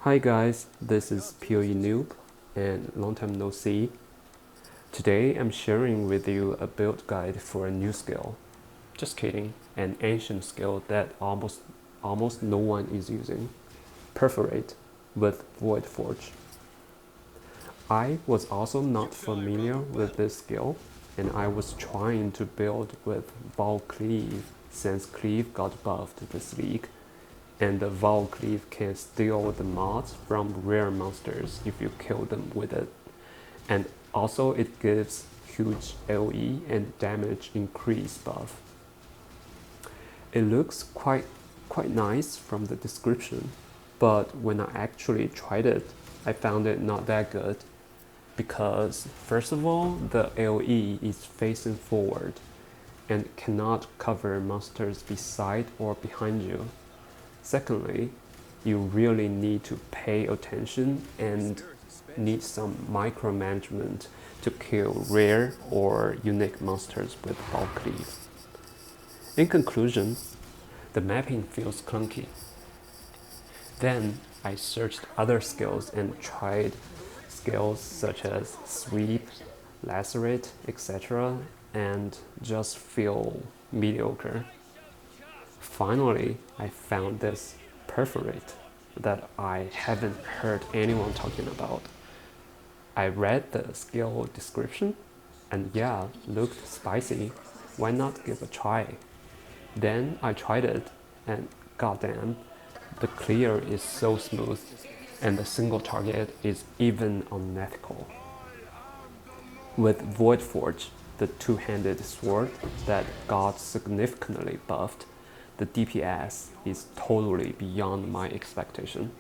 Hi guys, this is PoE Noob and long time no see. Today I'm sharing with you a build guide for a new skill. Just kidding, an ancient skill that almost no one is using. Perforate with Void Forge. I was also not familiar with this skill and I was trying to build with Val Cleave since Cleave got buffed this week and the Val Cleave can steal the mods from rare monsters if you kill them with it. And also it gives huge AoE and damage increase buff. It looks quite nice from the description, but when I actually tried it, I found it not that good. Because first of all, the AoE is facing forward and cannot cover monsters beside or behind you. Secondly, you really need to pay attention and need some micromanagement to kill rare or unique monsters with Val Cleave. In conclusion, the mapping feels clunky. Then I searched other skills and tried skills such as Sweep, Lacerate, etc. and just feel mediocre. Finally, I found this Perforate that I haven't heard anyone talking about. I read the skill description and yeah, looked spicy. Why not give a try? Then I tried it and goddamn, the clear is so smooth and the single target is even unethical. With Void Forge, the two-handed sword that got significantly buffed, the DPS is totally beyond my expectation.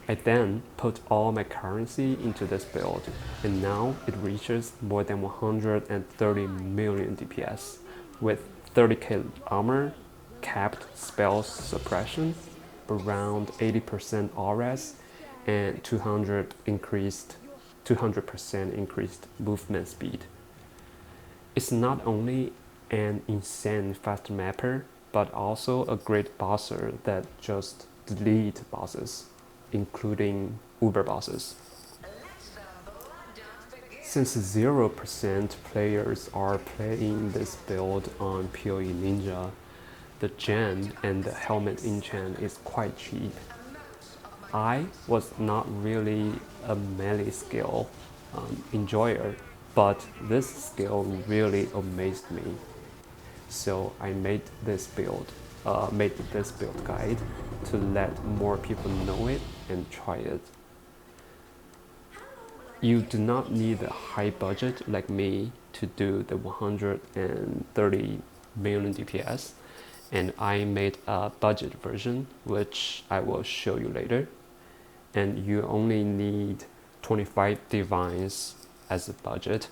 I then put all my currency into this build and now it reaches more than 130 million DPS with 30k armor, capped spell suppression, around 80% RS, and 200% increased movement speed. It's not only an insane fast mapper, but also a great bosser that just delete bosses, including Uber bosses. Since 0% players are playing this build on PoE Ninja, the gen and the helmet enchant is quite cheap. I was not really a melee skill enjoyer, but this skill really amazed me. So I made this build guide to let more people know it and try it. You do not need a high budget like me to do the 130 million DPS, and I made a budget version which I will show you later. And you only need 25 divines as a budget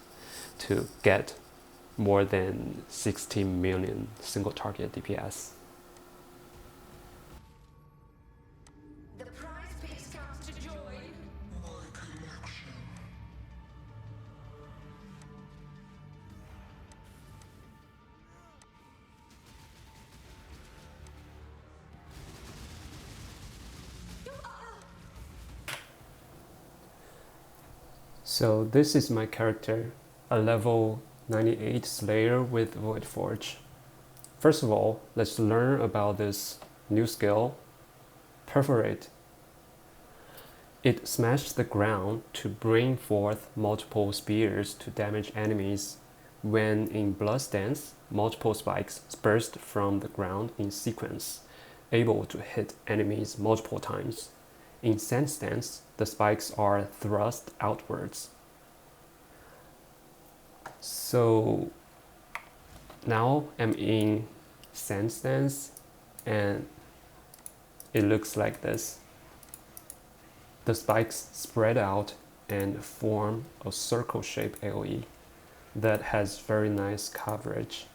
to get more than 16 million single target DPS. The prize piece comes to join. So this is my character, a level 98 Slayer with Void Forge. First of all, let's learn about this new skill, Perforate. It smashes the ground to bring forth multiple spears to damage enemies. When in Blood Stance, multiple spikes burst from the ground in sequence, able to hit enemies multiple times. In Sand Stance, the spikes are thrust outwards. So now I'm in Sand Stance and it looks like this. The spikes spread out and form a circle-shaped AoE that has very nice coverage.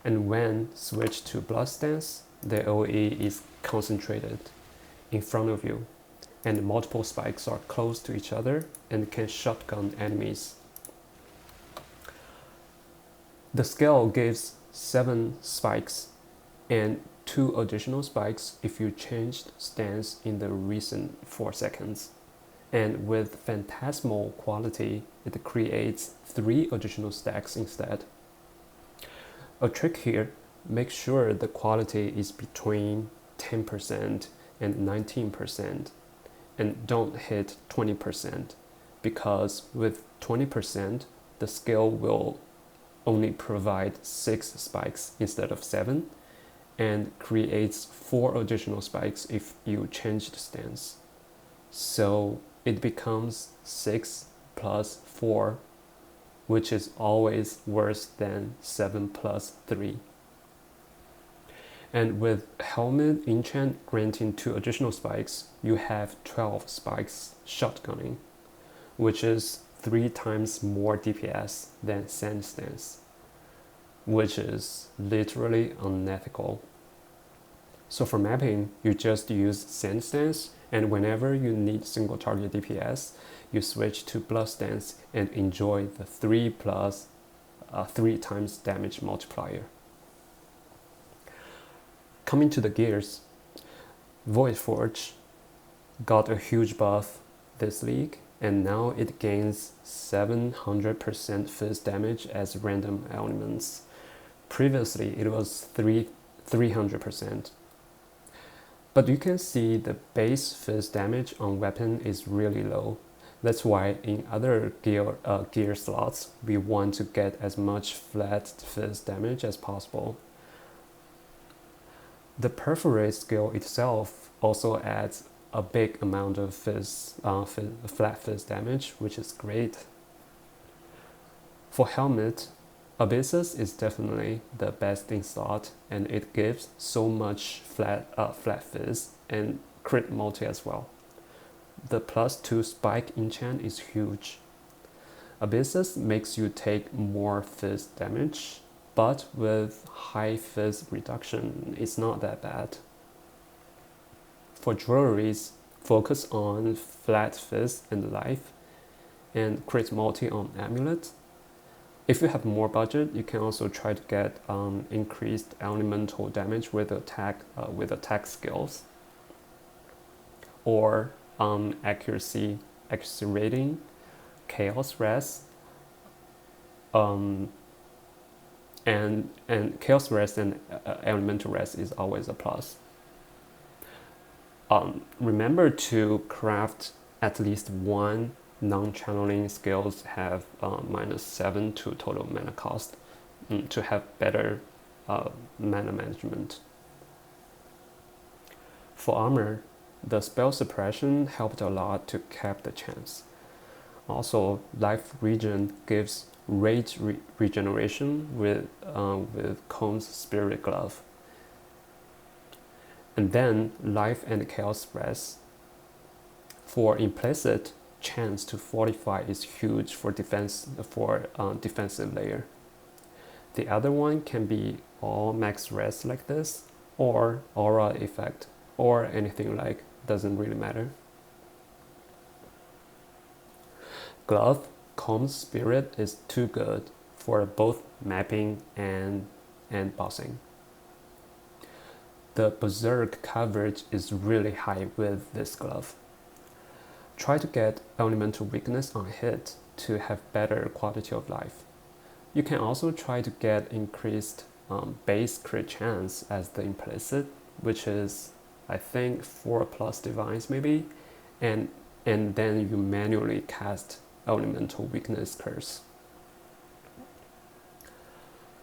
And when switched to Blood Stance, the AoE is concentrated in front of you, and multiple spikes are close to each other and can shotgun enemies. The skill gives 7 spikes and 2 additional spikes if you changed stance in the recent 4 seconds. And with phantasmal quality, it creates 3 additional stacks instead. A trick here, make sure the quality is between 10% and 19%, and don't hit 20%, because with 20%, the skill will only provide 6 spikes instead of 7, and creates 4 additional spikes if you change the stance. So it becomes 6 plus 4, which is always worse than 7 plus 3. And with Helmet Enchant granting 2 additional spikes, you have 12 spikes shotgunning, which is 3 times more DPS than Sand Stance, which is literally unethical. So for mapping, you just use Sand Stance, and whenever you need single target DPS, you switch to Blood Stance and enjoy the 3 times damage multiplier. Coming to the gears, Void Forge got a huge buff this league, and now it gains 700% fizz damage as random elements. Previously it was 300%. But you can see the base fizz damage on weapon is really low. That's why in other gear slots, we want to get as much flat fizz damage as possible. The Perforate skill itself also adds a big amount of flat fizz damage, which is great. For Helmet, Abyssus is definitely the best in slot, and it gives so much flat fizz and crit multi as well. The +2 spike enchant is huge. Abyssus makes you take more fizz damage, but with high fizz reduction, it's not that bad. For jewelries, focus on flat fizz and life, and crit multi on amulet. If you have more budget, you can also try to get increased elemental damage with attack skills, or accuracy rating, chaos res, and chaos res and elemental res is always a plus. Remember to craft at least one non-channeling skills have -7 to total mana cost to have better mana management. For armor, the spell suppression helped a lot to cap the chance. Also, life regen gives rage regeneration with Comb's Spirit Glove. And then life and chaos res. For implicit, chance to fortify is huge for defensive layer. The other one can be all max res like this, or aura effect, or anything like, doesn't really matter. Glove, Comb's Spirit is too good for both mapping and bossing. The Berserk coverage is really high with this glove. Try to get elemental weakness on hit to have better quality of life. You can also try to get increased base crit chance as the implicit, which is I think 4+ divines maybe, and then you manually cast elemental weakness curse.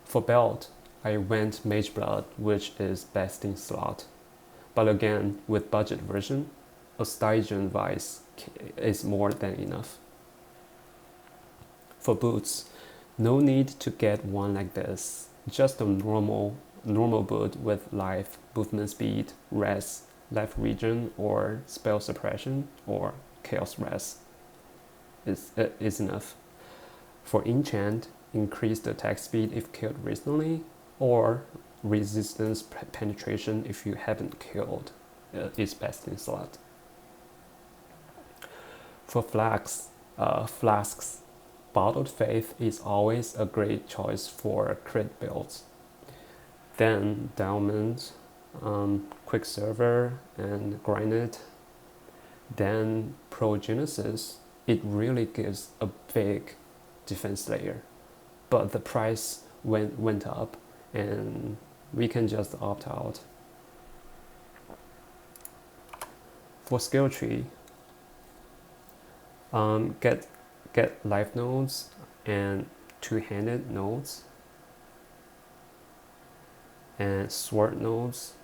For belt, I went Mage Blood, which is best in slot, but again with budget version, a Stygian Vice is more than enough. For boots, no need to get one like this, just a normal boot with life, movement speed, res, life regen, or spell suppression, or chaos res is enough. For enchant, increased attack speed if killed recently, or resistance penetration if you haven't killed is best in slot. For flasks, Bottled Faith is always a great choice for crit builds. Then Diamond, Quicksilver and Granite. Then Pro Genesis, it really gives a big defense layer, but the price went up, and we can just opt out. For skill tree, get life nodes and two-handed nodes and sword nodes,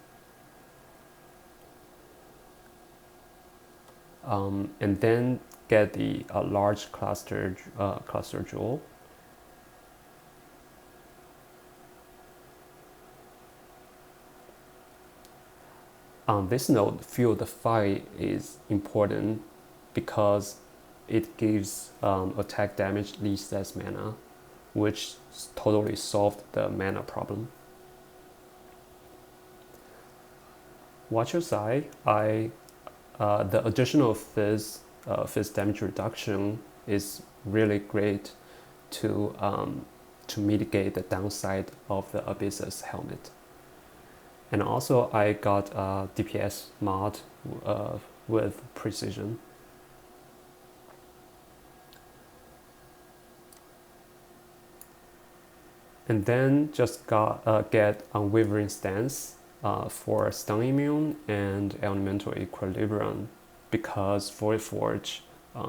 and then get the large cluster jewel. This node, Fuel the Fight, is important because it gives attack damage least as mana, which totally solved the mana problem. Watch your side. The additional fizz damage reduction is really great to mitigate the downside of the Abyssus helmet. And also I got a DPS mod with precision. And then just get Unwavering Stance for stun immune and elemental equilibrium, because Void Forge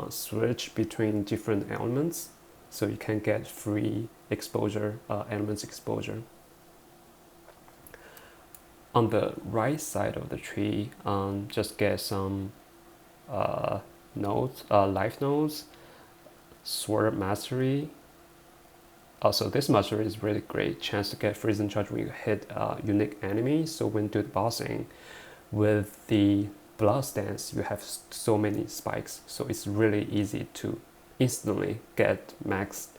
switch between different elements, so you can get free exposure, elements exposure. On the right side of the tree, just get some nodes, life nodes, Sword Mastery. Also, this mastery is really great. Chance to get freezing charge when you hit a unique enemy. So when doing bossing, with the Blood Stance, you have so many spikes. So it's really easy to instantly get max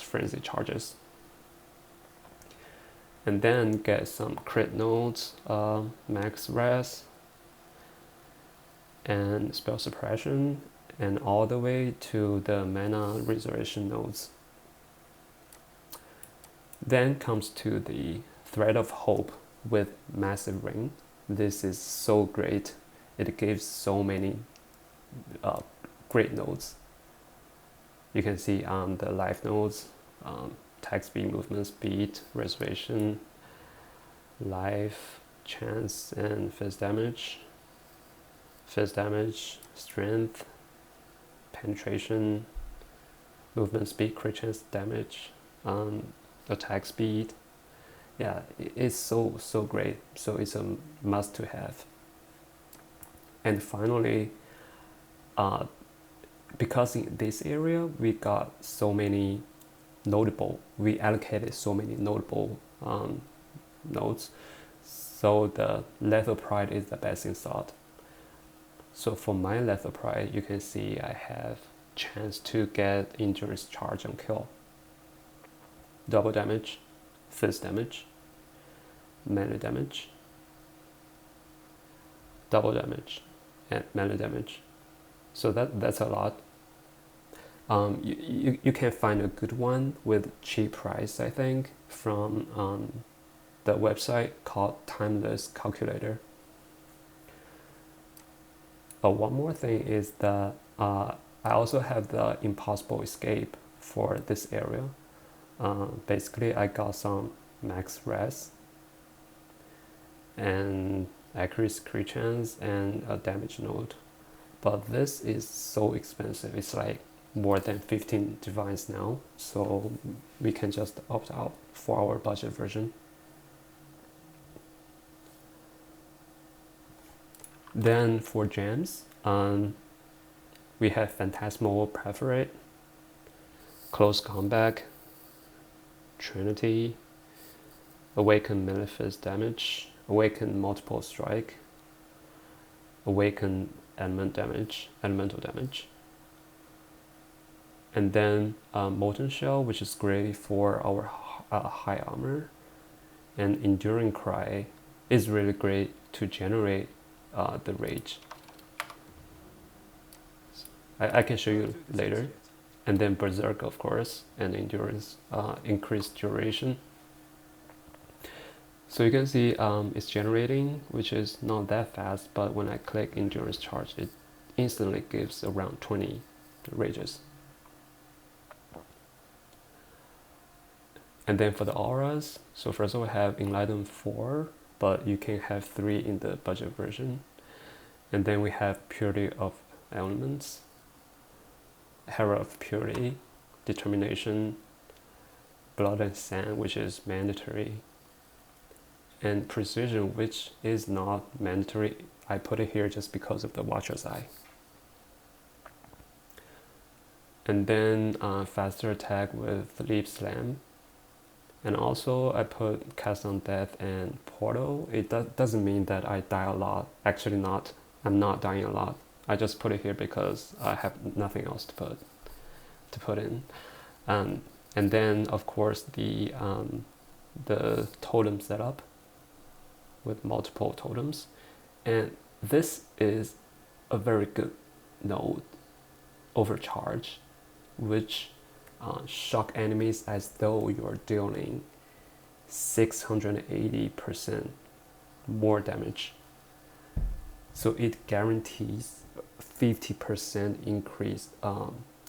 frenzy charges. And then get some crit nodes, max res, and spell suppression, and all the way to the mana resurrection nodes. Then comes to the Thread of Hope with Massive Ring. This is so great. It gives so many great nodes. You can see on the life nodes, attack speed, movement speed, reservation, life, chance, and fizz damage. Fizz damage, strength, penetration, movement speed, crit chance damage, attack speed. Yeah, it's so great. So it's a must to have. And finally, because in this area we got so many we allocated so many notable nodes, so the Lethal Pride is the best in slot. So for my Lethal Pride, you can see I have chance to get Endurance Charge on kill, double damage, fizz damage, melee damage, double damage, and melee damage. So that's a lot. You can find a good one with cheap price, I think, from the website called Timeless Calculator. One more thing is that I also have the Impossible Escape for this area. Basically, I got some max res and accuracy crit chance and a damage node, but this is so expensive. It's like more than 15 divines now, so we can just opt out for our budget version. Then for gems, we have Phantasmal Perforate, Close Combat, Trinity, Awaken melee fizz damage, Awaken multiple strike, Awaken elemental damage, and then Molten Shell, which is great for our high armor, and Enduring Cry is really great to generate the rage. I can show you later. And then Berserk, of course, and Endurance, increased duration. So you can see it's generating, which is not that fast, but when I click endurance charge, it instantly gives around 20 rages. And then for the auras, so first of all, we have Enlighten 4, but you can have 3 in the budget version. And then we have Purity of Elements, Herald of Purity, Determination, Blood and Sand, which is mandatory, and Precision, which is not mandatory. I put it here just because of the Watcher's Eye. And then faster attack with Leap Slam. And also I put Cast on Death and Portal. It doesn't mean that I die a lot. Actually not. I'm not dying a lot. I just put it here because I have nothing else to put in. And then of course the totem setup with multiple totems. And this is a very good node, Overcharge, which shock enemies as though you're dealing 680% more damage. So it guarantees 50% increased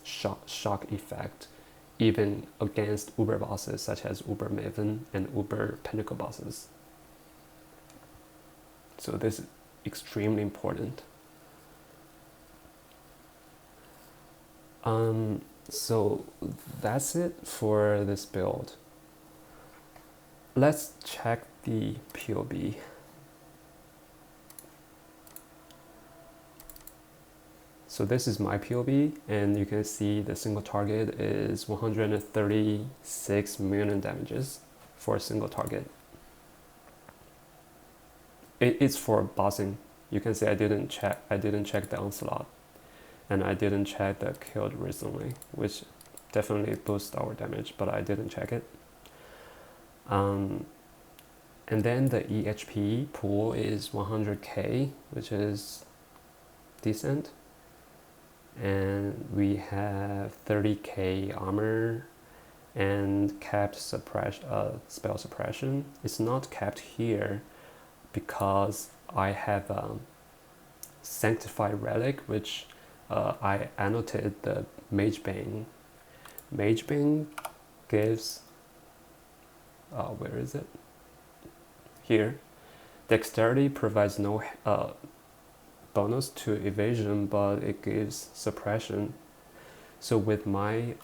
shock effect even against Uber bosses such as Uber Maven and Uber Pinnacle bosses. So this is extremely important. So that's it for this build. Let's check the POB. So this is my POB, and you can see the single target is 136 million damages for a single target. It's for bossing. You can see I didn't check the onslaught, and I didn't check the killed recently, which definitely boosts our damage, but I didn't check it. And then the EHP pool is 100k, which is decent. And we have 30k armor and capped spell suppression. It's not capped here because I have Sanctified Relic, which I annotated the Mage Bane. Mage Bane gives, where is it? Here. Dexterity provides no bonus to evasion, but it gives suppression. So with my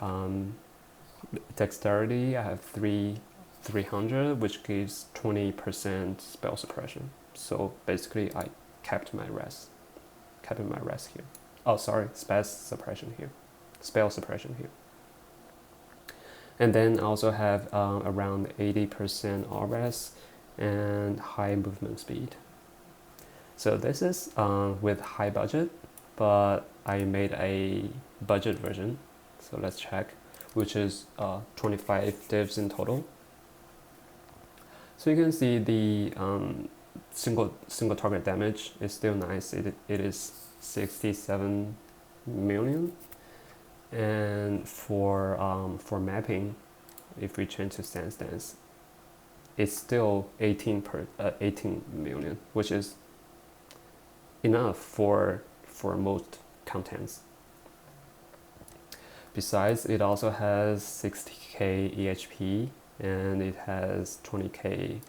dexterity, I have 300, which gives 20% spell suppression. So basically I kept my rest here. Oh, sorry, spell suppression here. And then I also have around 80% RS and high movement speed. So this is with high budget, but I made a budget version. So let's check, which is 25 divs in total. So you can see the single target damage is still nice. It is 67 million, and for mapping, if we change to stance, it's still 18 million, which is enough for most contents. Besides, it also has 60k EHP, and it has 20k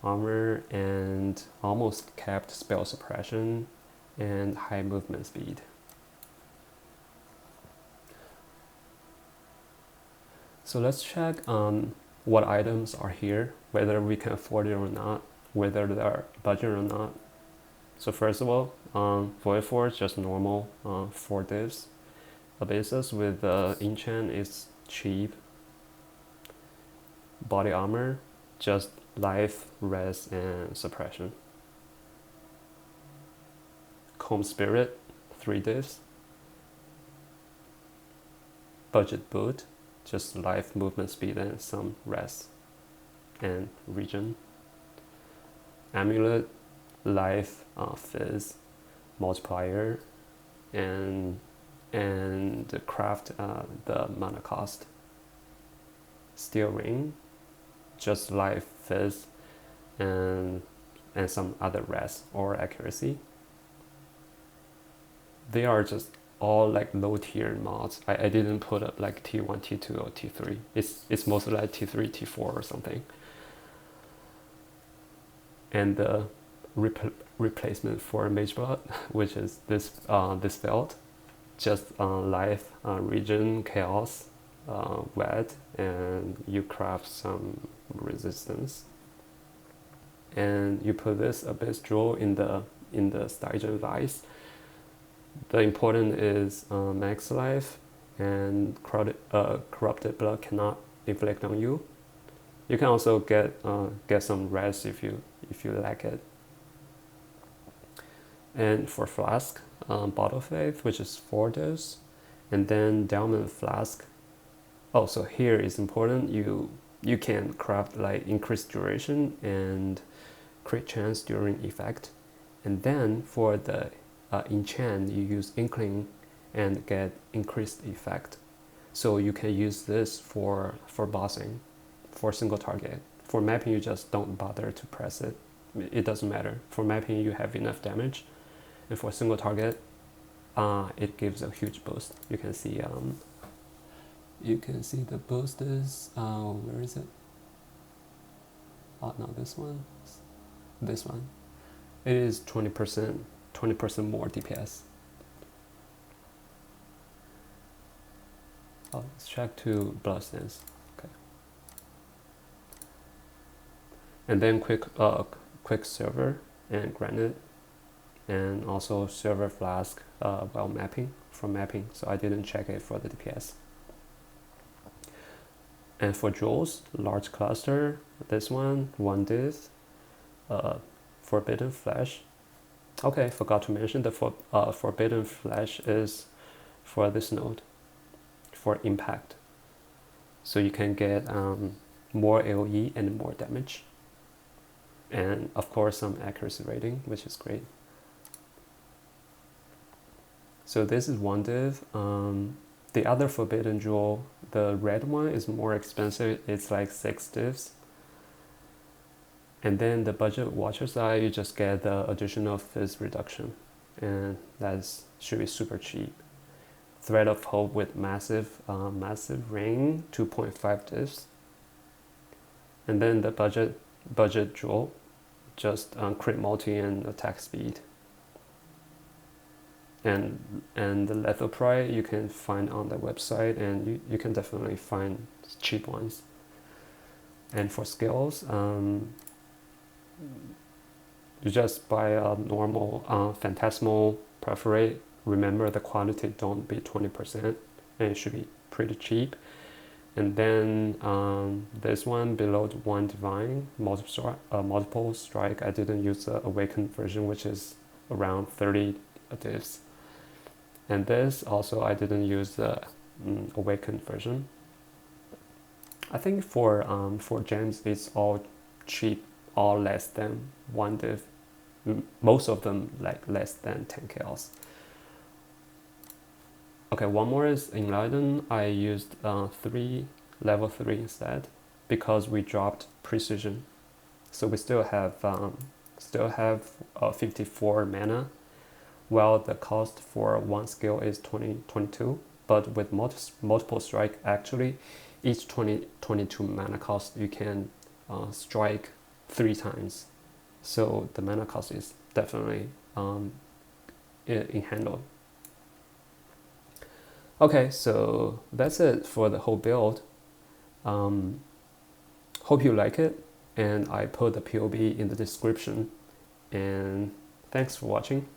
armor and almost capped spell suppression and high movement speed. So let's check what items are here, whether we can afford it or not, whether they are budget or not. So first of all, Void Force, just normal 4 divs. Abyssus with enchant is cheap. Body armor, just life, res, and suppression. Comb Spirit, 3 divs. Budget boot, just life, movement speed, and some res and regen. Amulet, life, fizz, multiplier, and craft the mana cost. Steel ring, just life, fizz, and some other res or accuracy. They are just all like low tier mods. I didn't put up like T1, T2 or T3. It's mostly like T3, T4 or something. And the replacement for MageBot, which is this build, just life, region, chaos, wet, and you craft some resistance. And you put this Abyss Jewel in the Stygian Vice. The important is max life, and corrupted blood cannot inflict on you. You can also get some rest if you lack it. And for flask, Bottle Faith, which is 4 dose, and then Diamond Flask. Oh, so here is important. You can craft like increased duration and crit chance during effect, and then for the enchant, you use Inkling and get increased effect. So you can use this for bossing, for single target. For mapping, you just don't bother to press it. It doesn't matter. For mapping, you have enough damage, and for single target, it gives a huge boost. You can see the boost is where is it? Oh no, this one. It is 20% more DPS. Oh, let's check to Bloodstance. Okay. And then Quicksilver and Granite, and also Silver Flask while mapping, for mapping, so I didn't check it for the DPS. And for jewels, Large Cluster, this one div, Forbidden Flesh. Okay, forgot to mention the Forbidden Flesh is for this node, for impact. So you can get more AoE and more damage. And of course some accuracy rating, which is great. So this is one div. The other Forbidden Jewel, the red one, is more expensive. It's like 6 divs. And then the budget Watcher's Eye, you just get the additional fizz reduction, and that should be super cheap. Thread of Hope with massive ring, 2.5 divs. And then the budget Jewel, just crit multi and attack speed. And the Lethal Pride you can find on the website, and you can definitely find cheap ones. And for skills, you just buy a normal Phantasmal Perforate. Remember, the quantity don't be 20%, and it should be pretty cheap. And then this one, Below 1 Divine, multiple strike. I didn't use the Awakened version, which is around 30 divs. And this also, I didn't use the Awakened version. I think for gems, it's all cheap, all less than 1 div. Most of them like less than 10 chaos. Okay, one more is Enlighten. I used level 3 instead, because we dropped Precision. So we still have 54 mana, while the cost for one skill is 22. But with multiple strike, actually, each 22 mana cost, you can strike 3 times. So the mana cost is definitely in handle. Okay, so that's it for the whole build. Hope you like it, and I put the POB in the description. And thanks for watching.